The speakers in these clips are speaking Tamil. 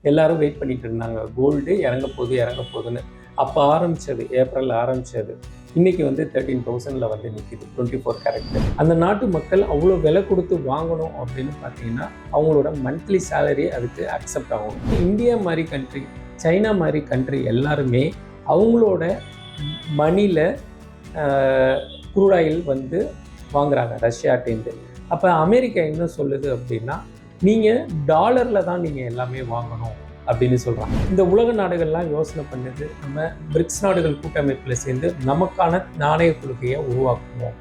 எல்லாரும் வெயிட் பண்ணிட்டு இருந்தாங்க. கோல்டு இறங்க போகுதுன்னு. அப்போ ஆரம்பிச்சது, ஏப்ரல் ஆரம்பிச்சது. இன்னைக்கு வந்து 13,000ல வந்து நிற்கிது 24 கேரட். அந்த நாட்டு மக்கள் அவ்வளோ விலை கொடுத்து வாங்கணும் அப்படின்னு பார்த்தீங்கன்னா அவங்களோட மந்த்லி சேலரி அதுக்கு அக்செப்ட் ஆகும். இந்தியா மாதிரி கண்ட்ரி, சைனா மாதிரி கண்ட்ரி எல்லாருமே அவங்களோட மணியில் க்ரூட் ஆயில் வந்து வாங்குறாங்க ரஷ்யாட்டேருந்து. அப்போ அமெரிக்கா என்ன சொல்லுது அப்படின்னா, நீங்கள் டாலரில் தான் நீங்கள் எல்லாமே வாங்கணும் அப்படின்னு சொல்கிறாங்க. இந்த உலக நாடுகள்லாம் யோசனை பண்ணுது, நம்ம பிரிக்ஸ் நாடுகள் கூட்டமைப்பில் சேர்ந்து நமக்கான நாணய கொள்கையை உருவாக்குவோம்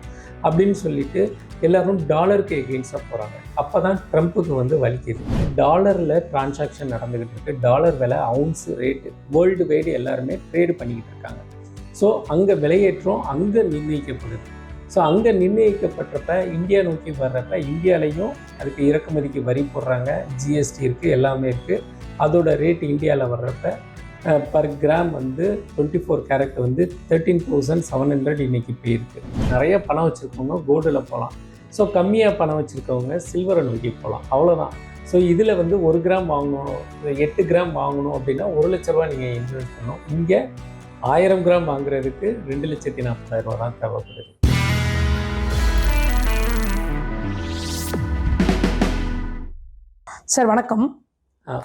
அப்படின்னு சொல்லிட்டு எல்லாரும் டாலருக்கு எகெயின்ஸ்டாக போகிறாங்க. அப்போ தான் ட்ரம்ப்புக்கு வந்து வலிக்குது. டாலரில் டிரான்சாக்ஷன் நடந்துக்கிட்டு இருக்கு. டாலர் விலை, அவுன்ஸ் ரேட்டு வேர்ல்டு வைடு எல்லாருமே ட்ரேடு பண்ணிக்கிட்டு இருக்காங்க. ஸோ அங்கே விலையேற்றம் அங்கே நிர்ணயிக்கப்படுது. ஸோ அங்கே நிர்ணயிக்கப்பட்டப்ப இந்தியா நோக்கி வர்றப்ப இந்தியாலையும் அதுக்கு இறக்குமதிக்கு வரி போடுறாங்க, ஜிஎஸ்டி இருக்குது, எல்லாமே இருக்குது. அதோட ரேட் இந்தியாவில் வர்றப்ப பர் கிராம் வந்து 24 கேரட் வந்து 13,700 இன்றைக்கி போயிருக்கு. நிறைய பணம் வச்சுருக்கவங்க கோல்டில் போகலாம். ஸோ கம்மியாக பணம் வச்சுருக்கவங்க சில்வரை நோக்கி போகலாம். அவ்வளோதான். ஸோ இதில் வந்து 1 கிராம் வாங்கணும், 8 கிராம் வாங்கணும் அப்படின்னா 1 லட்ச ரூபா நீங்கள் இன்வெஸ்ட் பண்ணணும். இங்கே 1000 கிராம் வாங்குறதுக்கு 2,40,000 தான் தேவைப்படுது. சார் வணக்கம்.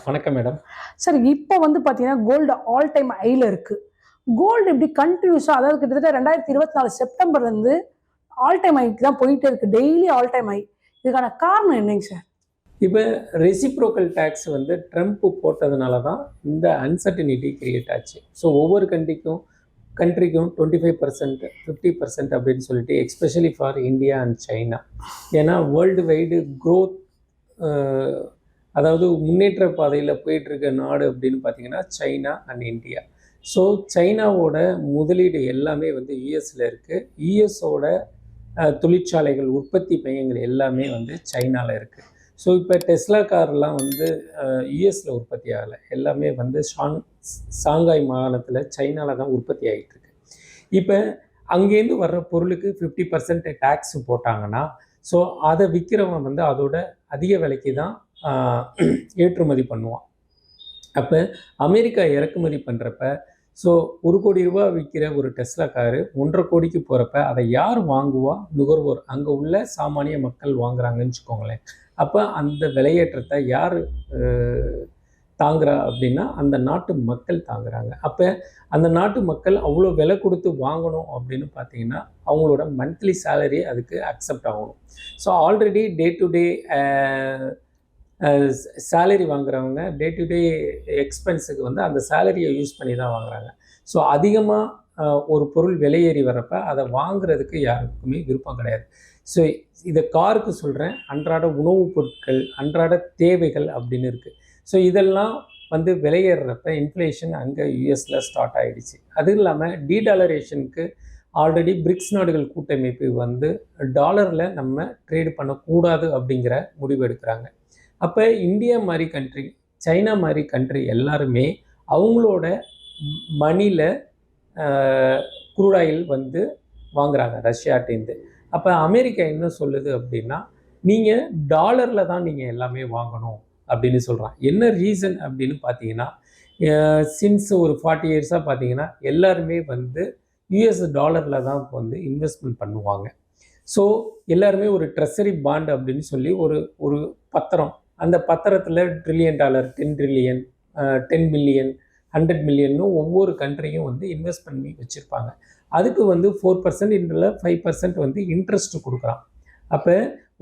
வணக்கம் மேடம். சார் இப்போ வந்து பார்த்தீங்கன்னா கோல்டு ஆல் டைம் ஹையில் இருக்குது. கோல்டு இப்படி கண்டினியூஸாக, அதாவது கிட்டத்தட்ட 2024 செப்டம்பர்லேருந்து ஆல் டைம் ஹைக்கு தான் போயிட்டே இருக்குது. Daily all time high. இதுக்கான காரணம் என்னங்க சார்? இப்போ ரெசிப்ரோக்கல் டேக்ஸ் வந்து ட்ரம்ப் போட்டதுனால தான் இந்த அன்சர்டனிட்டி கிரியேட் ஆச்சு. ஸோ ஒவ்வொரு கண்ட்ரிக்கும் 25%, 50% அப்படின்னு சொல்லிட்டு, especially for India and China. ஏன்னா வேர்ல்டு வைடு க்ரோத், அதாவது முன்னேற்ற பாதையில் போயிட்டுருக்க நாடு அப்படின்னு பார்த்தீங்கன்னா சைனா அண்ட் இந்தியா. ஸோ சைனாவோட முதலீடு எல்லாமே வந்து யூஎஸில் இருக்குது. யூஎஸோட தொழிற்சாலைகள், உற்பத்தி மையங்கள் எல்லாமே வந்து சைனாவில் இருக்குது. ஸோ இப்போ டெஸ்லா கார்லாம் வந்து யூஎஸில் உற்பத்தி ஆகலை, எல்லாமே வந்து சாங்காய் மாகாணத்தில் சைனாவில் தான் உற்பத்தி ஆகிட்டுருக்கு. இப்போ அங்கேருந்து வர்ற பொருளுக்கு 50% டேக்ஸ் போட்டாங்கன்னா, ஸோ அதை விற்கிறவன் வந்து அதோட அதிக விலைக்கு தான் ஏற்றுமதி பண்ணுவான். அப்போ அமெரிக்கா இறக்குமதி பண்ணுறப்ப, ஸோ 1 கோடி ரூபா விற்கிற ஒரு டெஸ்லா காரு 1.5 கோடிக்கு போகிறப்ப அதை யார் வாங்குவா? நுகர்வோர், அங்கே உள்ள சாமானிய மக்கள் வாங்குறாங்கன்னு வச்சுக்கோங்களேன். அப்போ அந்த விலையேற்றத்தை யார் தாங்குறா அப்படின்னா அந்த நாட்டு மக்கள் தாங்குறாங்க. அப்போ அந்த நாட்டு மக்கள் அவ்வளோ விலை கொடுத்து வாங்கணும் அப்படின்னு பார்த்தீங்கன்னா அவங்களோட மந்த்லி சேலரி அதுக்கு அக்செப்ட் ஆகணும். So already day to day salary வாங்குறவங்க டே டு டே எக்ஸ்பென்ஸுக்கு வந்து அந்த சேலரியை யூஸ் பண்ணி தான் வாங்குறாங்க. ஸோ அதிகமாக ஒரு பொருள் விலையேறி வர்றப்ப அதை வாங்குறதுக்கு யாருக்குமே விருப்பம் கிடையாது. ஸோ இதை காருக்கு சொல்கிறேன், அன்றாட உணவுப் பொருட்கள், அன்றாட தேவைகள் அப்படின்னு இருக்குது. ஸோ இதெல்லாம் வந்து விலையேறப்ப இன்ஃப்ளேஷன் அங்கே யூஎஸில் ஸ்டார்ட் ஆகிடுச்சு. அதுவும் இல்லாமல் டீடாலரேஷனுக்கு ஆல்ரெடி பிரிக்ஸ் நாடுகள் கூட்டமைப்பு வந்து டாலரில் நம்ம ட்ரேடு பண்ணக்கூடாது அப்படிங்கிற முடிவு எடுக்கிறாங்க. அப்போ இந்தியா மாதிரி கண்ட்ரி, சைனா மாதிரி கண்ட்ரி எல்லாருமே அவங்களோட மணியில் க்ரூட் ஆயில் வந்து வாங்குறாங்க ரஷ்யாட்டேருந்து. அப்போ அமெரிக்கா என்ன சொல்லுது அப்படின்னா, நீங்கள் டாலரில் தான் நீங்கள் எல்லாமே வாங்கணும் அப்படின்னு சொல்கிறான். என்ன ரீசன் அப்படின்னு பார்த்தீங்கன்னா, சின்ஸ் ஒரு 40 இயர்ஸாக பார்த்தீங்கன்னா எல்லாருமே வந்து யூஎஸ் டாலரில் தான் வந்து இன்வெஸ்ட்மெண்ட் பண்ணுவாங்க. ஸோ எல்லாருமே ஒரு ட்ரெஸரி பாண்ட் அப்படின்னு சொல்லி ஒரு பத்திரம், அந்த பத்திரத்தில் $1 ட்ரில்லியன், 10 ட்ரில்லியன், 10 மில்லியன், 100 மில்லியன்னு ஒவ்வொரு கண்ட்ரியும் வந்து இன்வெஸ்ட் பண்ணி வச்சுருப்பாங்க. அதுக்கு வந்து 4% இல்லை 5% வந்து இன்ட்ரெஸ்ட் கொடுக்குறான். அப்போ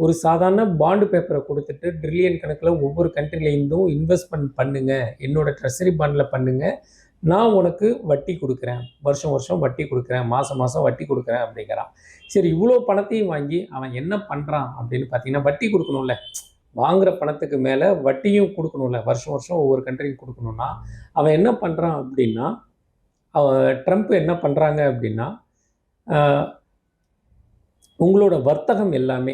ஒரு சாதாரண பாண்டு பேப்பரை கொடுத்துட்டு ட்ரில்லியன் கணக்கில் ஒவ்வொரு கண்ட்ரிலேருந்தும் இன்வெஸ்ட்மெண்ட் பண்ணுங்கள், என்னோட ட்ரெஸரி பாண்டில் பண்ணுங்கள், நான் உனக்கு வட்டி கொடுக்குறேன், வருஷம் வருஷம் வட்டி கொடுக்குறேன், மாதம் மாதம் வட்டி கொடுக்குறேன் அப்படிங்கிறான். சரி, இவ்வளோ பணத்தையும் வாங்கி அவன் என்ன பண்ணுறான் அப்படின்னு பார்த்தீங்கன்னா, வட்டி கொடுக்கணும்ல, வாங்குகிற பணத்துக்கு மேலே வட்டியும் கொடுக்கணும்ல, வருஷம் வருஷம் ஒவ்வொரு கண்ட்ரிக்கும் கொடுக்கணுன்னா அவன் என்ன பண்ணுறான் அப்படின்னா, ட்ரம்ப் என்ன பண்ணுறாங்க அப்படின்னா, உங்களோட வர்த்தகம் எல்லாமே,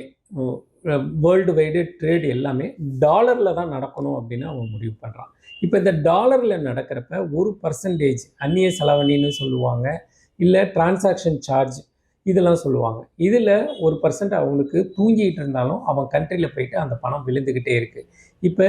வேர்ல்டு வைடு ட்ரேட் எல்லாமே டாலரில் தான் நடக்கணும் அப்படின்னு அவன் முடிவு பண்ணுறான். இப்போ இந்த டாலரில் நடக்கிறப்ப 1% அந்நிய செலவணின்னு சொல்லுவாங்க, இல்லை டிரான்சாக்ஷன் சார்ஜ் இதெல்லாம் சொல்லுவாங்க. இதில் 1% அவங்களுக்கு தூங்கிட்டு இருந்தாலும் அவன் கண்ட்ரியில் போயிட்டு அந்த பணம் விழுந்துக்கிட்டே இருக்குது. இப்போ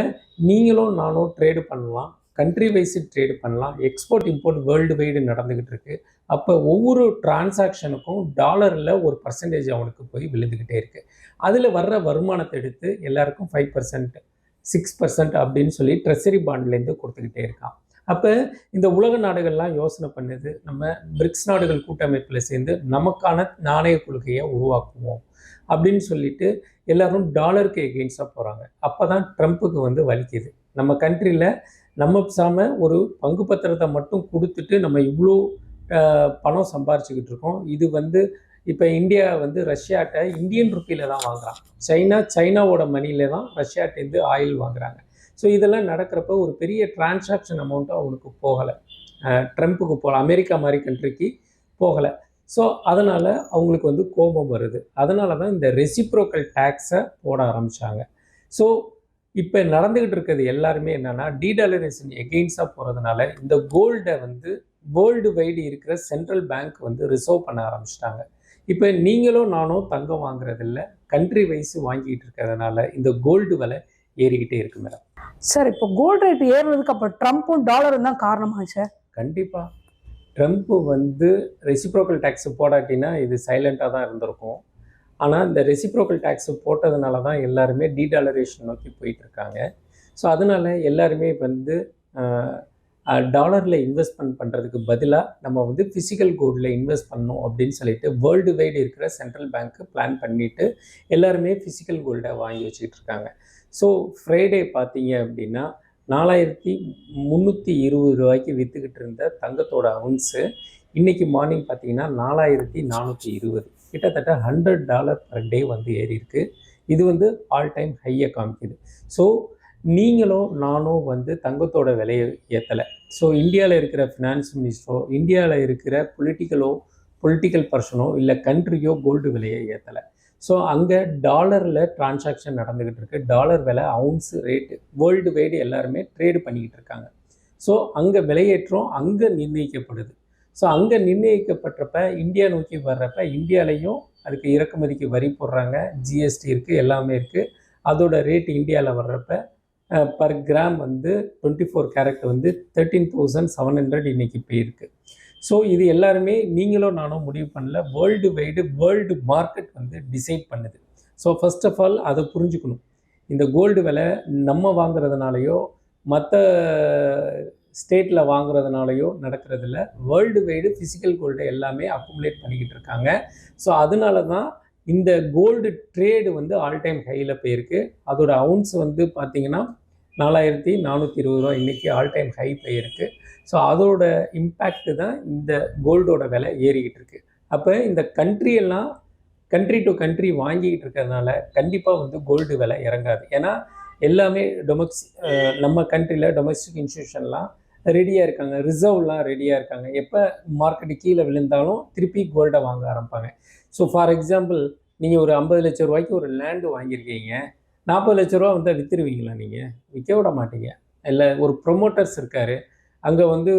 நீங்களும் நானும் ட்ரேடு பண்ணலாம், கண்ட்ரி வைஸ் ட்ரேடு பண்ணலாம். எக்ஸ்போர்ட் இம்போர்ட் வேர்ல்டு வைடு நடந்துக்கிட்டு இருக்கு. அப்போ ஒவ்வொரு டிரான்சாக்ஷனுக்கும் டாலரில் ஒரு பர்சன்டேஜ் அவனுக்கு போய் விழுந்துக்கிட்டே இருக்குது. அதில் வர்ற வருமானத்தை எடுத்து எல்லாருக்கும் 5%, 6% அப்படின்னு சொல்லி ட்ரெஸரி பாண்ட்லேருந்து கொடுத்துக்கிட்டே இருக்கான். அப்போ இந்த உலக நாடுகள்லாம் யோசனை பண்ணுது, நம்ம பிரிக்ஸ் நாடுகள் கூட்டமைப்பில் சேர்ந்து நமக்கான நாணய கொள்கையை உருவாக்குவோம் அப்படின்னு சொல்லிட்டு எல்லாரும் டாலருக்கு எகெயின்ஸ்டாக போகிறாங்க. அப்போ தான் ட்ரம்ப்புக்கு வந்து வலிக்குது. நம்ம கண்ட்ரியில் நம்ம பேசாமல் ஒரு பங்கு பத்திரத்தை மட்டும் கொடுத்துட்டு நம்ம இவ்வளோ பணம் சம்பாரிச்சுக்கிட்டு இருக்கோம். இது வந்து இப்போ இந்தியா வந்து ரஷ்யாட்ட இந்தியன் ருப்பியில் தான் வாங்குறான். சைனாவோட மணியில தான் ரஷ்யாட்டேருந்து ஆயில் வாங்குறாங்க. ஸோ இதெல்லாம் நடக்கிறப்ப ஒரு பெரிய டிரான்சாக்ஷன் அமௌண்ட்டும் அவனுக்கு போகலை, ட்ரம்ப்புக்கு போகல, அமெரிக்கா மாதிரி கண்ட்ரிக்கு போகலை. ஸோ அதனால் அவங்களுக்கு வந்து கோபம் வருது. அதனால தான் இந்த ரெசிப்ரோக்கல் டேக்ஸை போட ஆரம்பித்தாங்க. ஸோ இப்போ நடந்துக்கிட்டு இருக்கிறது எல்லாருமே என்னென்னா டீடாலரைசேஷன் எகெயின்ஸ்டாக போகிறதுனால இந்த கோல்டை வந்து வேர்ல்டு வைடு இருக்கிற சென்ட்ரல் பேங்க் வந்து ரிசர்வ் பண்ண ஆரம்பிச்சிட்டாங்க. இப்போ நீங்களும் நானும் தங்கம் வாங்குறதில்ல, கண்ட்ரி வைஸ் வாங்கிட்டு இருக்கிறதுனால இந்த கோல்டு விலை ஏறிக்கிட்டே இருக்கு மேடம். சார் இப்போ கோல்டு ரேட் ஏறுனதுக்கு அப்போ ட்ரம்ப்பும் டாலரும் தான் காரணமா சார்? கண்டிப்பாக ட்ரம்ப்பு வந்து ரெசிப்ரோக்கல் டேக்ஸ் போடாட்டினா இது சைலண்ட்டாக தான் இருந்திருக்கும். ஆனால் இந்த ரெசிப்ரோக்கல் டேக்ஸ் போட்டதுனால தான் எல்லாருமே டீடாலரேஷன் நோக்கி போயிட்டுருக்காங்க. ஸோ அதனால் எல்லாருமே வந்து டாலரில் இன்வெஸ்ட்மெண்ட் பண்ணுறதுக்கு பதிலாக நம்ம வந்து ஃபிசிக்கல் கோல்டில் இன்வெஸ்ட் பண்ணணும் அப்படின்னு சொல்லிட்டு வேர்ல்டு வைடு இருக்கிற சென்ட்ரல் பேங்க்கு பிளான் பண்ணிவிட்டு எல்லாருமே ஃபிசிக்கல் கோல்டை வாங்கி வச்சுக்கிட்டு இருக்காங்க. ஸோ ஃப்ரைடே பார்த்தீங்க அப்படின்னா 4320 ரூபாய்க்கு விற்றுக்கிட்டு இருந்த தங்கத்தோட அவுன்ஸு இன்றைக்கி மார்னிங் பார்த்தீங்கன்னா 4420, கிட்டத்தட்ட $100 பர் டே வந்து ஏறி இருக்குது. இது வந்து ஆல் டைம் ஹையை காமிக்குது. ஸோ நீங்களோ நானோ வந்து தங்கத்தோட விலையை ஏற்றலை. ஸோ இந்தியாவில் இருக்கிற ஃபினான்ஸ் மினிஸ்டரோ, இந்தியாவில் இருக்கிற பொலிட்டிக்கல் பர்சனோ இல்லை கண்ட்ரியோ கோல்டு விலையை ஏற்றலை. ஸோ அங்கே டாலரில் டிரான்சாக்ஷன் நடந்துக்கிட்டு இருக்குது. டாலர் விலை, அவுன்ஸு ரேட்டு வேர்ல்டு வைடு எல்லாருமே ட்ரேடு பண்ணிக்கிட்டு இருக்காங்க. ஸோ அங்கே விலையேற்றம் அங்கே நிர்ணயிக்கப்படுது. ஸோ அங்கே நிர்ணயிக்கப்பட்டப்ப இந்தியா நோக்கி வர்றப்ப இந்தியாலையும் அதுக்கு இறக்குமதிக்கு வரி போடுறாங்க, ஜிஎஸ்டி இருக்குது, எல்லாமே இருக்குது. அதோட ரேட் இந்தியாவில் வர்றப்ப பர் கிராம் வந்து 24 கேரட் வந்து 13,700 இன்றைக்கி போயிருக்கு. ஸோ இது எல்லாருமே நீங்களும் நானும் முடிவு பண்ணல, வேர்ல்டு வைடு வேர்ல்டு மார்க்கெட் வந்து டிசைட் பண்ணுது. ஸோ ஃபர்ஸ்ட் ஆஃப் ஆல் அதை புரிஞ்சுக்கணும். இந்த கோல்டு விலை நம்ம வாங்குறதுனாலையோ மற்ற ஸ்டேட்டில் வாங்குறதுனாலையோ நடக்கிறதில்ல. வேர்ல்டு வைடு ஃபிசிக்கல் கோல்டு எல்லாமே அக்குமுலேட் பண்ணிக்கிட்டு இருக்காங்க. ஸோ அதனால தான் இந்த கோல்டு ட்ரேடு வந்து ஆல் டைம் ஹையில் போயிருக்கு. அதோட அவுன்ஸ் வந்து பார்த்திங்கன்னா 4420 ரூபா இன்றைக்கி ஆல் டைம் ஹை போயிருக்கு. ஸோ அதோட இம்பேக்டு தான் இந்த கோல்டோட விலை ஏறிக்கிட்டு இருக்குது. அப்போ இந்த கண்ட்ரி டு கண்ட்ரி வாங்கிக்கிட்டு இருக்கிறதுனால கண்டிப்பாக வந்து கோல்டு விலை இறங்காது. ஏன்னா எல்லாமே நம்ம கண்ட்ரியில் டொமஸ்டிக் இன்ஸ்டியூஷன்லாம் ரெடியாக இருக்காங்க, ரிசர்வ்லாம் ரெடியாக இருக்காங்க. எப்போ மார்க்கெட்டு கீழே விழுந்தாலும் திருப்பி கோல்டை வாங்க ஆரம்பிப்பாங்க. ஸோ ஃபார் எக்ஸாம்பிள், நீங்கள் ஒரு 50 லட்ச ரூபாய்க்கு ஒரு லேண்டு வாங்கியிருக்கீங்க, 40 லட்ச ரூபா வந்து விற்றுருவீங்களா? நீங்கள் விற்க விட மாட்டீங்க. இல்லை ஒரு ப்ரொமோட்டர்ஸ் இருக்கார், அங்கே வந்து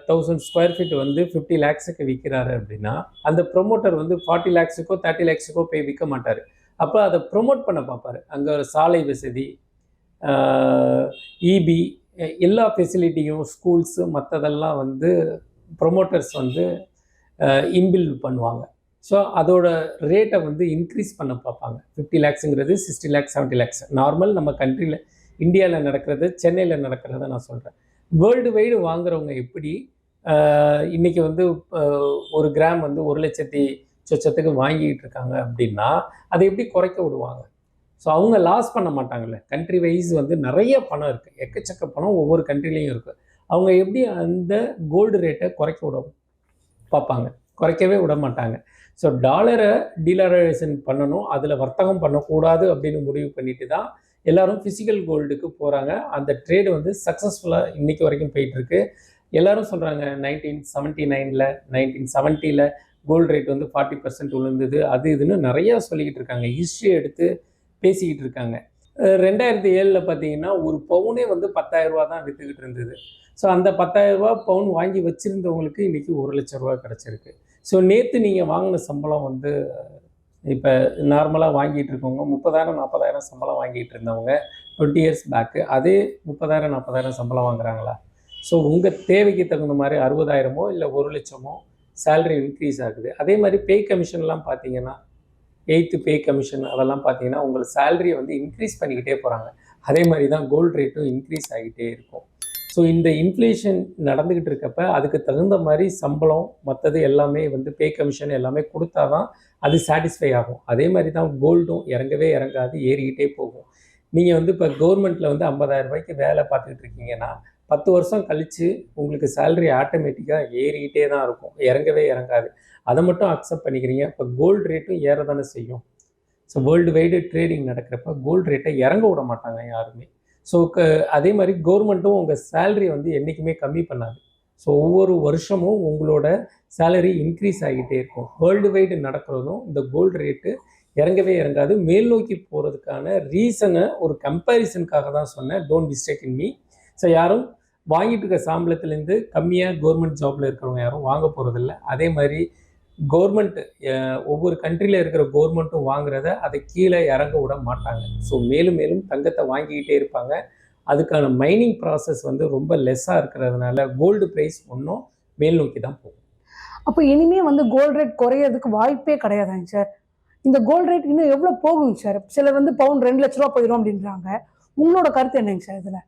1000 ஸ்கொயர் ஃபீட் வந்து 50 லேக்ஸுக்கு விற்கிறாரு அப்படின்னா அந்த ப்ரொமோட்டர் வந்து 40 லேக்ஸுக்கோ 30 லேக்ஸுக்கோ போய் விற்க மாட்டார். அப்போ அதை ப்ரொமோட் பண்ண பார்ப்பார். அங்கே ஒரு சாலை வசதி, இபி, எல்லா ஃபெசிலிட்டியும், ஸ்கூல்ஸு மற்றதெல்லாம் வந்து ப்ரொமோட்டர்ஸ் வந்து இன்பில் பண்ணுவாங்க. ஸோ அதோட ரேட்டை வந்து இன்க்ரீஸ் பண்ண பார்ப்பாங்க. 50 லேக்ஸுங்கிறது 60 லேக்ஸ் 70 லேக்ஸ் நார்மல். நம்ம கண்ட்ரியில் இந்தியாவில் நடக்கிறது, சென்னையில் நடக்கிறத நான் சொல்கிறேன். வேர்ல்டு வைடு வாங்குறவங்க எப்படி இன்றைக்கி வந்து ஒரு கிராம் வந்து 1,00,000 வாங்கிக்கிட்டு இருக்காங்க அப்படின்னா அதை எப்படி குறைக்க விடுவாங்க? ஸோ அவங்க லாஸ் பண்ண மாட்டாங்கல்ல. கண்ட்ரி வைஸ் வந்து நிறைய பணம் இருக்குது, எக்கச்சக்க பணம் ஒவ்வொரு கண்ட்ரிலையும் இருக்குது. அவங்க எப்படி அந்த கோல்டு ரேட்டை குறைக்க விட பார்ப்பாங்க? குறைக்கவே விட மாட்டாங்க. ஸோ டாலரை டீலரைசேஷன் பண்ணணும், அதில் வர்த்தகம் பண்ணக்கூடாது அப்படின்னு முடிவு பண்ணிட்டு தான் எல்லோரும் ஃபிசிக்கல் கோல்டுக்கு போகிறாங்க. அந்த ட்ரேடு வந்து சக்ஸஸ்ஃபுல்லாக இன்றைக்கி வரைக்கும் போயிட்டுருக்கு. எல்லோரும் சொல்கிறாங்க 1979ல் 1970ல் கோல்டு ரேட் வந்து 40% விழுந்தது, அது இதுன்னு நிறையா சொல்லிக்கிட்டு இருக்காங்க, ஹிஸ்ட்ரி எடுத்து பேசிக்கிட்டு இருக்காங்க. 2007ல் பார்த்தீங்கன்னா ஒரு பவுனே வந்து 10,000 ரூபா தான் விற்றுக்கிட்டு இருந்தது. ஸோ அந்த 10,000 ரூபா பவுன் வாங்கி வச்சுருந்தவங்களுக்கு இன்றைக்கி 1,00,000 ரூபா கிடச்சிருக்கு. ஸோ நேற்று நீங்கள் வாங்கின சம்பளம் வந்து இப்போ நார்மலாக வாங்கிட்டு இருக்கவங்க 30,000 40,000 சம்பளம் வாங்கிட்டு இருந்தவங்க 20 இயர்ஸ் பேக்கு அதே 30,000 40,000 சம்பளம் வாங்குறாங்களா? ஸோ உங்கள் தேவைக்கு தகுந்த மாதிரி 60,000மோ இல்லை 1,00,000மோ சேலரி இன்க்ரீஸ் ஆகுது. அதே மாதிரி பே கமிஷன்லாம் பார்த்தீங்கன்னா 8th பே கமிஷன் அதெல்லாம் பார்த்தீங்கன்னா உங்கள் சேலரியை வந்து இன்க்ரீஸ் பண்ணிக்கிட்டே போகிறாங்க. அதே மாதிரி தான் கோல்டு ரேட்டும் இன்க்ரீஸ் ஆகிட்டே இருக்கும். ஸோ இந்த இன்ஃப்ளேஷன் நடந்துக்கிட்டு இருக்கப்ப அதுக்கு தகுந்த மாதிரி சம்பளம் மற்றது எல்லாமே வந்து பே கமிஷன் எல்லாமே கொடுத்தா தான் அது சாட்டிஸ்ஃபை ஆகும். அதே மாதிரி தான் கோல்டும் இறங்கவே இறங்காது, ஏறிக்கிட்டே போகும். நீங்கள் வந்து இப்போ கவர்மெண்ட்டில் வந்து 50,000 ரூபாய்க்கு வேலை பார்த்துக்கிட்டு இருக்கீங்கன்னா 10 வருஷம் கழித்து உங்களுக்கு சேலரி ஆட்டோமேட்டிக்காக ஏறிக்கிட்டே தான் இருக்கும், இறங்கவே இறங்காது. அதை மட்டும் அக்செப்ட் பண்ணிக்கிறீங்க. இப்போ கோல்டு ரேட்டும் ஏற தானே செய்யும். ஸோ வேர்ல்டு வைடு ட்ரேடிங் நடக்கிறப்ப கோல்டு ரேட்டை இறங்க விட மாட்டாங்க யாருமே. ஸோ அதே மாதிரி கவர்மெண்ட்டும் உங்கள் சேலரி வந்து என்றைக்குமே கம்மி பண்ணாது. ஸோ ஒவ்வொரு வருஷமும் உங்களோட சேலரி இன்க்ரீஸ் ஆகிட்டே இருக்கும். வேர்ல்டு வைடு நடக்கிறதும் இந்த கோல்டு ரேட்டு இறங்கவே இறங்காது, மேல் நோக்கி போகிறதுக்கான ரீசனை ஒரு கம்பேரிசனுக்காக தான் சொன்னேன். Don't mistake in me. So யாரும் வாங்கிட்டு இருக்க சம்பளத்துலேருந்து கம்மியாக கவர்மெண்ட் ஜாபில் இருக்கிறவங்க யாரும் வாங்க போகிறதில்ல. அதே மாதிரி கவர்மெண்ட் ஒவ்வொரு கண்ட்ரியில் இருக்கிற கவர்மெண்ட்டும் வாங்குறத அதை கீழே இறங்க விட மாட்டாங்க. ஸோ மேலும் மேலும் தங்கத்தை வாங்கிக்கிட்டே இருப்பாங்க. அதுக்கான மைனிங் ப்ராசஸ் வந்து ரொம்ப லெஸ்ஸாக இருக்கிறதுனால கோல்டு ப்ரைஸ் ஒன்றும் மேல் நோக்கி தான் போகும். அப்போ இனிமே வந்து கோல்டு ரேட் குறையிறதுக்கு வாய்ப்பே கிடையாதுங்க சார். இந்த கோல்டு ரேட் இன்னும் எவ்வளோ போகுங்க சார்? சிலர் வந்து பவுன் 2 லட்ச ரூபா போயிடும் அப்படின்றாங்க. உங்களோட கருத்து என்னங்க சார் இதில்?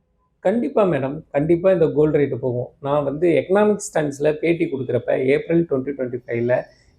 கண்டிப்பாக மேடம், கண்டிப்பாக இந்த கோல்டு ரேட்டு போகும். நான் வந்து எக்கனாமிக்ஸ் டைம்ஸில் பேட்டி கொடுக்குறப்ப ஏப்ரல் 2025ல்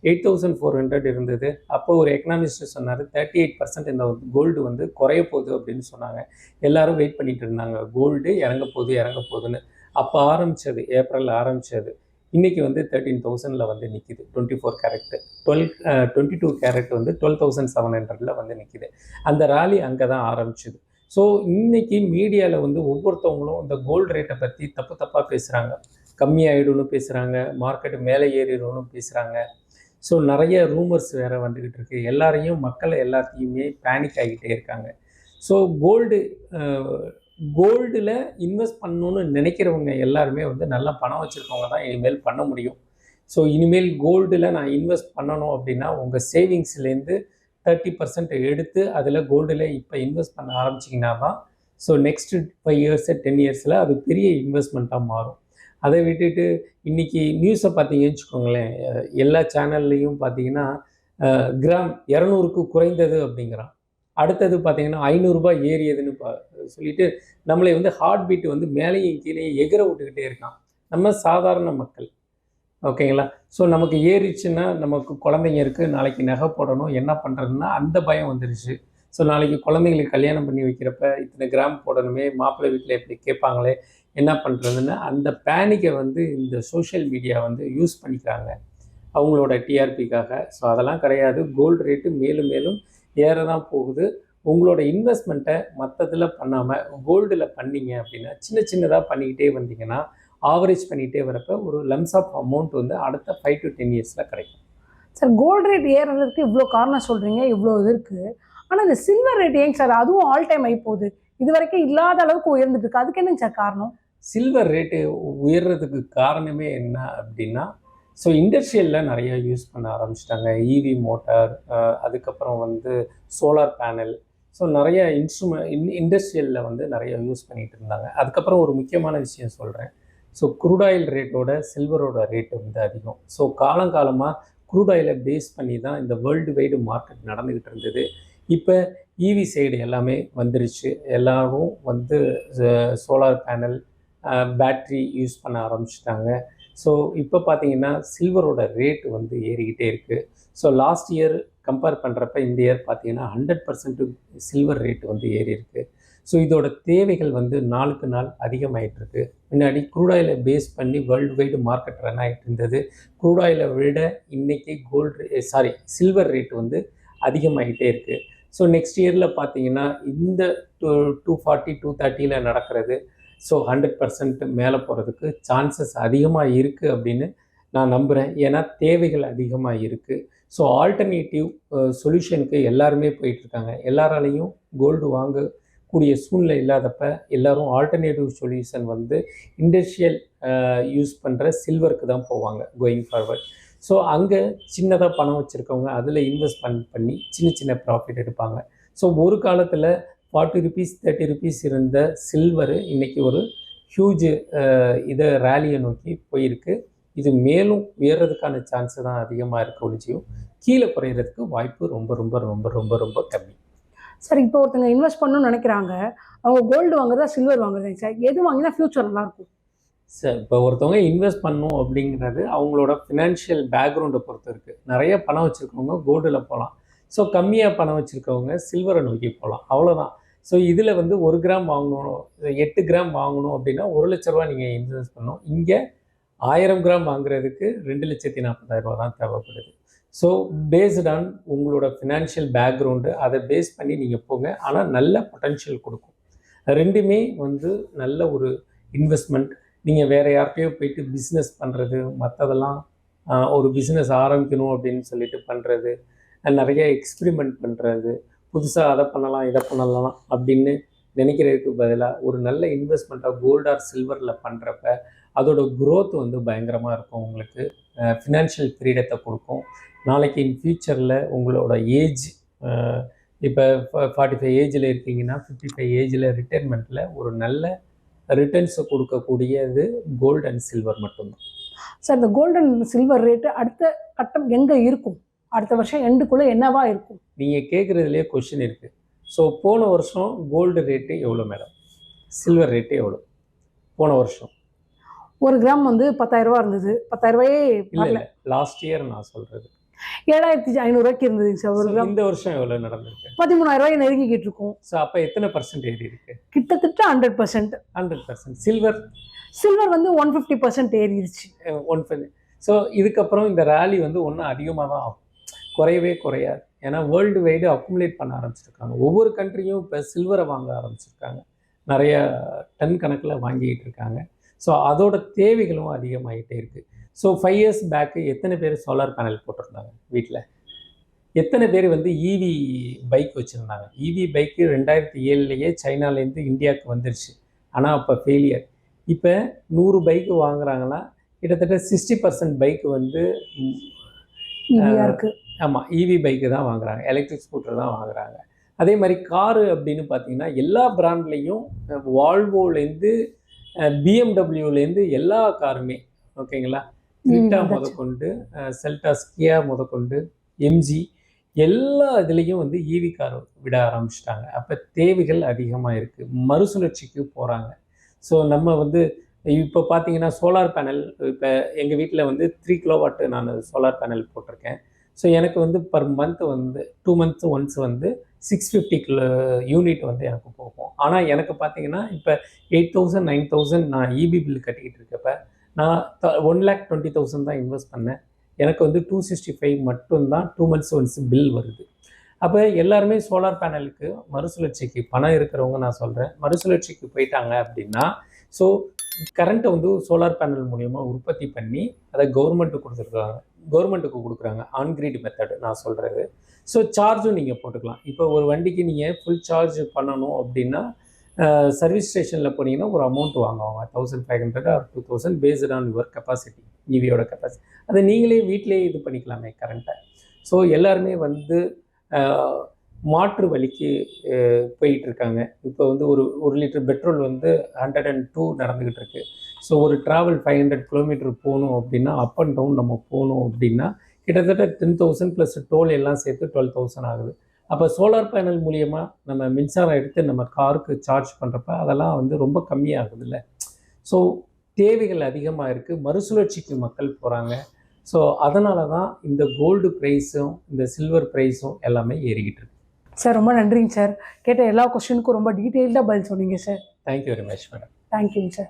8,400 இருந்தது. அப்போ ஒரு எக்கனாமிஸ்ட் சொன்னார் 38% இந்த கோல்டு வந்து குறைய போகுது அப்படின்னு சொன்னாங்க. எல்லாரும் வெயிட் பண்ணிட்டு இருந்தாங்க, கோல்டு இறங்க போகுதுன்னு. அப்போ ஆரம்பித்தது, ஏப்ரல் ஆரம்பித்தது. இன்றைக்கி வந்து 13,000ல் வந்து நிற்கிது. 24 கேரட்டு 22 கேரட் வந்து 12,700ல் வந்து நிற்கிது. அந்த ராலி அங்கே தான் ஆரம்பிச்சுது. ஸோ இன்றைக்கி மீடியாவில் வந்து ஒவ்வொருத்தவங்களும் இந்த கோல்டு ரேட்டை பற்றி தப்பாக பேசுகிறாங்க. கம்மியாகிடும்னு பேசுகிறாங்க, மார்க்கெட்டு மேலே ஏறிடும்னு பேசுகிறாங்க. ஸோ நிறைய ரூமர்ஸ் வேறு வந்துக்கிட்டு இருக்குது. எல்லாரையும் மக்களை எல்லாத்தையுமே பேனிக் ஆகிட்டே இருக்காங்க. ஸோ கோல்டில் இன்வெஸ்ட் பண்ணணுன்னு நினைக்கிறவங்க எல்லாருமே வந்து நல்லா பணம் வச்சுருக்கவங்க தான் இனிமேல் பண்ண முடியும். ஸோ இனிமேல் கோல்டில் நான் இன்வெஸ்ட் பண்ணணும் அப்படின்னா உங்கள் சேவிங்ஸ்லேருந்து 30% எடுத்து அதில் கோல்டில் இப்போ இன்வெஸ்ட் பண்ண ஆரம்பிச்சிங்கன்னா தான் ஸோ நெக்ஸ்ட்டு 5 இயர்ஸ் 10 இயர்ஸில் அது பெரிய இன்வெஸ்ட்மெண்ட்டாக மாறும். அதை விட்டுட்டு இன்றைக்கி நியூஸை பார்த்தீங்கன்னு வச்சுக்கோங்களேன், எல்லா சேனல்லையும் பார்த்தீங்கன்னா கிராம் 200க்கு குறைந்தது அப்படிங்கிறான். அடுத்தது பார்த்தீங்கன்னா 500 ரூபாய் ஏறியதுன்னு சொல்லிட்டு நம்மளை வந்து ஹார்ட் பீட் வந்து மேலேயும் கீழே எகிற விட்டுக்கிட்டே இருக்கான். நம்ம சாதாரண மக்கள், ஓகேங்களா? ஸோ நமக்கு ஏறிச்சுன்னா நமக்கு குழந்தைங்க இருக்குது, நாளைக்கு நகை போடணும், என்ன பண்ணுறதுன்னா அந்த பயம் வந்துடுச்சு. ஸோ நாளைக்கு குழந்தைங்களுக்கு கல்யாணம் பண்ணி வைக்கிறப்ப இத்தனை கிராம் போடணுமே, மாப்பிள்ளை வீட்டில் எப்படி கேட்பாங்களே, என்ன பண்ணுறதுன்னு அந்த பேனிக்கை வந்து இந்த சோஷியல் மீடியா வந்து யூஸ் பண்ணிக்கிறாங்க அவங்களோட டிஆர்பிக்காக. ஸோ அதெல்லாம் கிடையாது. கோல்டு ரேட்டு மேலும் மேலும் ஏற தான் போகுது. உங்களோட இன்வெஸ்ட்மெண்ட்டை மற்றதில் பண்ணாமல் கோல்டில் பண்ணிங்க அப்படின்னா சின்னதாக பண்ணிக்கிட்டே வந்தீங்கன்னா ஆவரேஜ் பண்ணிகிட்டே வரப்போ ஒரு லம்ஸ் ஆஃப் அமௌண்ட் வந்து அடுத்த 5 to 10 இயர்ஸில் கிடைக்கும். சார் கோல்டு ரேட் ஏறுறதுக்கு இவ்வளோ காரணம் சொல்கிறீங்க, இவ்வளோ இது இருக்குது. ஆனால் இந்த சில்வர் ரேட் ஏங்க சார் அதுவும் ஆல் டைம் ஆகி போகுது? இது வரைக்கும் இல்லாத அளவுக்கு உயர்ந்துட்டு இருக்கு. அதுக்கு என்னங்க சார் காரணம்? சில்வர் ரேட்டு உயர்றதுக்கு காரணமே என்ன அப்படின்னா, ஸோ இண்டஸ்ட்ரியலில் நிறையா யூஸ் பண்ண ஆரம்பிச்சிட்டாங்க. இவி மோட்டார், அதுக்கப்புறம் வந்து சோலார் பேனல். ஸோ நிறைய இண்டஸ்ட்ரியலில் வந்து நிறையா யூஸ் பண்ணிகிட்டு இருந்தாங்க. அதுக்கப்புறம் ஒரு முக்கியமான விஷயம் சொல்கிறேன். ஸோ க்ரூட் ஆயில் ரேட்டோட சில்வரோட ரேட்டு வந்து அதிகம். ஸோ காலங்காலமாக க்ரூட் ஆயிலை பேஸ் பண்ணி தான் இந்த வேர்ல்டு வைடு மார்க்கெட் நடந்துக்கிட்டு இருந்தது. இப்போ இவி சைடு எல்லாமே வந்துருச்சு. எல்லோரும் வந்து சோலார் பேனல், பேட்ரி யூஸ் பண்ண ஆரம்பிச்சிட்டாங்க. ஸோ இப்போ பார்த்தீங்கன்னா சில்வரோட ரேட்டு வந்து ஏறிக்கிட்டே இருக்குது. ஸோ லாஸ்ட் இயர் கம்பேர் பண்ணுறப்ப இந்த இயர் பார்த்தீங்கன்னா 100% சில்வர் ரேட்டு வந்து ஏறி இருக்குது. ஸோ இதோட தேவைகள் வந்து நாளுக்கு நாள் அதிகமாகிட்டுருக்கு. முன்னாடி க்ரூட் ஆயிலை பேஸ் பண்ணி வேர்ல்டு வைடு மார்க்கெட் ரன் ஆகிட்டு இருந்தது. க்ரூட் ஆயிலை விட இன்றைக்கி சில்வர் ரேட்டு வந்து அதிகமாகிட்டே இருக்குது. ஸோ நெக்ஸ்ட் இயரில் பார்த்தீங்கன்னா இந்த 240 230 நடக்கிறது. ஸோ 100% மேலே போகிறதுக்கு சான்சஸ் அதிகமாக இருக்குது அப்படின்னு நான் நம்புகிறேன். ஏன்னா தேவைகள் அதிகமாக இருக்குது. ஸோ ஆல்டர்னேட்டிவ் சொல்யூஷனுக்கு எல்லாருமே போயிட்டுருக்காங்க. எல்லாராலையும் கோல்டு வாங்கக்கூடிய சூழ்நிலை இல்லாதப்ப எல்லோரும் ஆல்டர்னேட்டிவ் சொல்யூஷன் வந்து இண்டஸ்ட்ரியல் யூஸ் பண்ணுற சில்வருக்கு தான் போவாங்க கோயிங் ஃபார்வர்ட். ஸோ அங்கே சின்னதாக பணம் வச்சுருக்கவங்க அதில் இன்வெஸ்ட் பண்ணி சின்ன சின்ன ப்ராஃபிட் எடுப்பாங்க. ஸோ ஒரு காலத்தில் 40 ருபீஸ் 30 ருபீஸ் இருந்த சில்வரு இன்றைக்கி ஒரு ஹியூஜ் இதை ரேலியை நோக்கி போயிருக்கு. இது மேலும் உயர்றதுக்கான சான்ஸு தான் அதிகமாக இருக்க ஒழிச்சியும் கீழே குறையிறதுக்கு வாய்ப்பு ரொம்ப ரொம்ப ரொம்ப ரொம்ப ரொம்ப கம்மி. சார் இப்போ ஒருத்தங்க இன்வெஸ்ட் பண்ணணும்னு நினைக்கிறாங்க, அவங்க கோல்டு வாங்குறதா சில்வர் வாங்குறதா சார்? எது வாங்கினா ஃபியூச்சர் நல்லாயிருக்கும்? சார் இப்போ ஒருத்தவங்க இன்வெஸ்ட் பண்ணணும் அப்படிங்கிறது அவங்களோட ஃபினான்ஷியல் பேக்ரவுண்டை பொறுத்து இருக்குது. நிறைய பணம் வச்சுருக்கவங்க கோல்டில் போகலாம். ஸோ கம்மியாக பணம் வச்சுருக்கவங்க சில்வரை நோக்கி போகலாம், அவ்வளோதான். ஸோ இதில் வந்து 1 கிராம் வாங்கணும், 8 கிராம் வாங்கணும் அப்படின்னா ₹1,00,000 நீங்கள் இன்வெஸ்ட் பண்ணணும். இங்கே 1000 கிராம் வாங்குறதுக்கு ₹2,40,000 தான் தேவைப்படுது. ஸோ பேஸ்ட் ஆன் உங்களோட ஃபினான்ஷியல் பேக்ரவுண்டு அதை பேஸ் பண்ணி நீங்கள் போங்க. ஆனால் நல்ல பொட்டன்ஷியல் கொடுக்கும். ரெண்டுமே வந்து நல்ல ஒரு இன்வெஸ்ட்மெண்ட். நீங்கள் வேறு யார்கிட்டையோ போயிட்டு பிஸ்னஸ் பண்ணுறது, மற்றதெல்லாம் ஒரு பிஸ்னஸ் ஆரம்பிக்கணும் அப்படின்னு சொல்லிட்டு பண்ணுறது, நிறைய எக்ஸ்பிரிமெண்ட் பண்ணுறது, புதுசாக அதை பண்ணலாம் இதை பண்ணலாம் அப்படின்னு நினைக்கிறதுக்கு பதிலாக ஒரு நல்ல இன்வெஸ்ட்மெண்ட்டாக கோல்டு ஆர் சில்வரில் பண்ணுறப்ப அதோட க்ரோத் வந்து பயங்கரமாக இருக்கும். உங்களுக்கு ஃபினான்ஷியல் ஃப்ரீடத்தை கொடுக்கும். நாளைக்கு இன் ஃப்யூச்சரில் உங்களோட ஏஜ் இப்போ 45 ஏஜில் இருக்கீங்கன்னா 55 ஏஜில் ரிட்டைர்மெண்ட்டில் ஒரு நல்ல ரிட்டர்ன்ஸை கொடுக்கக்கூடியது கோல்டு அண்ட் சில்வர் மட்டும்தான். சார் இந்த கோல்டு அண்ட் சில்வர் ரேட்டு அடுத்த கட்டம் எங்கே இருக்கும்? அடுத்த வருஷம் எண்டுக்குள்ளே என்னவா இருக்கும்? நீங்கள் கேட்குறதுலேயே கொஷின் இருக்குது. ஸோ போன வருஷம் கோல்டு ரேட்டு எவ்வளோ மேடம், சில்வர் ரேட்டு எவ்வளோ போன வருஷம்? 1 கிராம் வந்து 10,000 இருந்தது. 10,000 இல்லை, லாஸ்ட் இயர் நான் சொல்கிறது 7,500 இருந்ததுங்க சார் 1 கிராம். இந்த வருஷம் எவ்வளோ நடந்திருக்கு? 13,000 நெருங்கிக்கிட்டு இருக்கும். ஸோ அப்போ எத்தனை % ஏறி இருக்கு? கிட்டத்தட்ட 100%. 100%. சில்வர் வந்து 150% ஏறிடுச்சு. 150. ஸோ இதுக்கப்புறம் இந்த ரேலி வந்து ஒன்றும் அதிகமாக தான் ஆகும், குறையவே குறையாது. ஏன்னா வேர்ல்டு வைடு அக்குமுலேட் பண்ண ஆரம்பிச்சிருக்காங்க. ஒவ்வொரு கண்ட்ரியும் இப்போ சில்வரை வாங்க ஆரம்பிச்சிருக்காங்க, நிறைய டன் கணக்கில் வாங்கிக்கிட்டு இருக்காங்க. ஸோ அதோட தேவைகளும் அதிகமாகிட்டே இருக்குது. ஸோ 5 இயர்ஸ் பேக்கு எத்தனை பேர் சோலார் பேனல் போட்டிருந்தாங்க வீட்டில்? எத்தனை பேர் வந்து இவி பைக் வச்சுருந்தாங்க? இவி பைக்கு 2007 சைனாலேருந்து இந்தியாவுக்கு வந்துருச்சு. ஆனால் அப்போ ஃபெயிலியர். இப்போ 100 பைக்கு வாங்குறாங்கன்னா கிட்டத்தட்ட 60% பைக்கு வந்து ஆமாம் இவி பைக்கு தான் வாங்குறாங்க, எலக்ட்ரிக் ஸ்கூட்டர் தான் வாங்குறாங்க. அதே மாதிரி காரு அப்படின்னு பார்த்தீங்கன்னா எல்லா பிராண்ட்லேயும் வால்வோலேருந்து பிஎம்டபிள்யூலேருந்து எல்லா காருமே ஓகேங்களா, கிரிட்டா முதற்கொண்டு செல்டாஸ் கியா முதற்கொண்டு எம்ஜி எல்லா இதுலேயும் வந்து ஈவி கார் விட ஆரம்பிச்சிட்டாங்க. அப்போ தேவைகள் அதிகமாக இருக்குது, மறுசுழற்சிக்கு போகிறாங்க. ஸோ நம்ம வந்து இப்போ பார்த்தீங்கன்னா சோலார் பேனல், இப்போ எங்கள் வீட்டில் வந்து 3 கிலோவாட்டு நான் சோலார் பேனல் போட்டிருக்கேன். ஸோ எனக்கு வந்து பர் மந்த் வந்து 2 months ஒன்ஸ் வந்து 650 யூனிட் வந்து எனக்கு போகும். ஆனால் எனக்கு பார்த்தீங்கன்னா இப்போ 8,000 9,000 நான் இபி பில் கட்டிக்கிட்டு இருக்கப்ப நான் 1,20,000 தான் இன்வெஸ்ட் பண்ணேன். எனக்கு வந்து 265 மட்டும்தான் 2 months ஒன்ஸ் பில் வருது. அப்போ எல்லாருமே சோலார் பேனலுக்கு மறுசுழற்சிக்கு பணம் இருக்கிறவங்க நான் சொல்கிறேன், மறுசுழற்சிக்கு போயிட்டாங்க அப்படின்னா ஸோ கரண்ட்டை வந்து சோலார் பேனல் மூலயமா உற்பத்தி பண்ணி அதை கவர்மெண்ட்டுக்கு கொடுக்குறாங்க. ஆன்கிரிட் மெத்தடு நான் சொல்கிறது. ஸோ சார்ஜும் நீங்கள் போட்டுக்கலாம். இப்போ ஒரு வண்டிக்கு நீங்கள் ஃபுல் சார்ஜ் பண்ணணும் அப்படின்னா சர்வீஸ் ஸ்டேஷனில் போனீங்கன்னா ஒரு அமௌண்ட் வாங்குவாங்க, 1,500 or 2,000 based on your capacity, இவியோட கெப்பாசிட்டி. அதை நீங்களே வீட்டிலே இது பண்ணிக்கலாமே கரண்ட்டை. ஸோ எல்லாருமே வந்து மாற்று வழிக்கு போயிட்டுருக்காங்க. இப்போ வந்து ஒரு லிட்டர் பெட்ரோல் வந்து 102 நடந்துக்கிட்டு இருக்குது. ஸோ ஒரு ட்ராவல் 500 கிலோமீட்டர் போகணும் அப்படின்னா அப் அண்ட் டவுன் நம்ம போகணும் அப்படின்னா கிட்டத்தட்ட 10,000 ப்ளஸ் டோல் எல்லாம் சேர்த்து 12,000 ஆகுது. அப்போ சோலார் பேனல் மூலியமாக நம்ம மின்சாரம் எடுத்து நம்ம காருக்கு சார்ஜ் பண்ணுறப்ப அதெல்லாம் வந்து ரொம்ப கம்மியாகுதுல்ல. ஸோ தேவைகள் அதிகமாக இருக்குது, மறுசுழற்சிக்கு மக்கள் போகிறாங்க. ஸோ அதனால தான் இந்த கோல்டு ப்ரைஸும் இந்த சில்வர் ப்ரைஸும் எல்லாமே ஏறிக்கிட்டு இருக்கு. சார் ரொம்ப நன்றிங்க சார். கேட்ட எல்லா கொஸ்டினுக்கும் ரொம்ப டீட்டெயில்டாக பதில் சொன்னீங்க sir. Thank you very much madam. தேங்க்யூங்க சார்.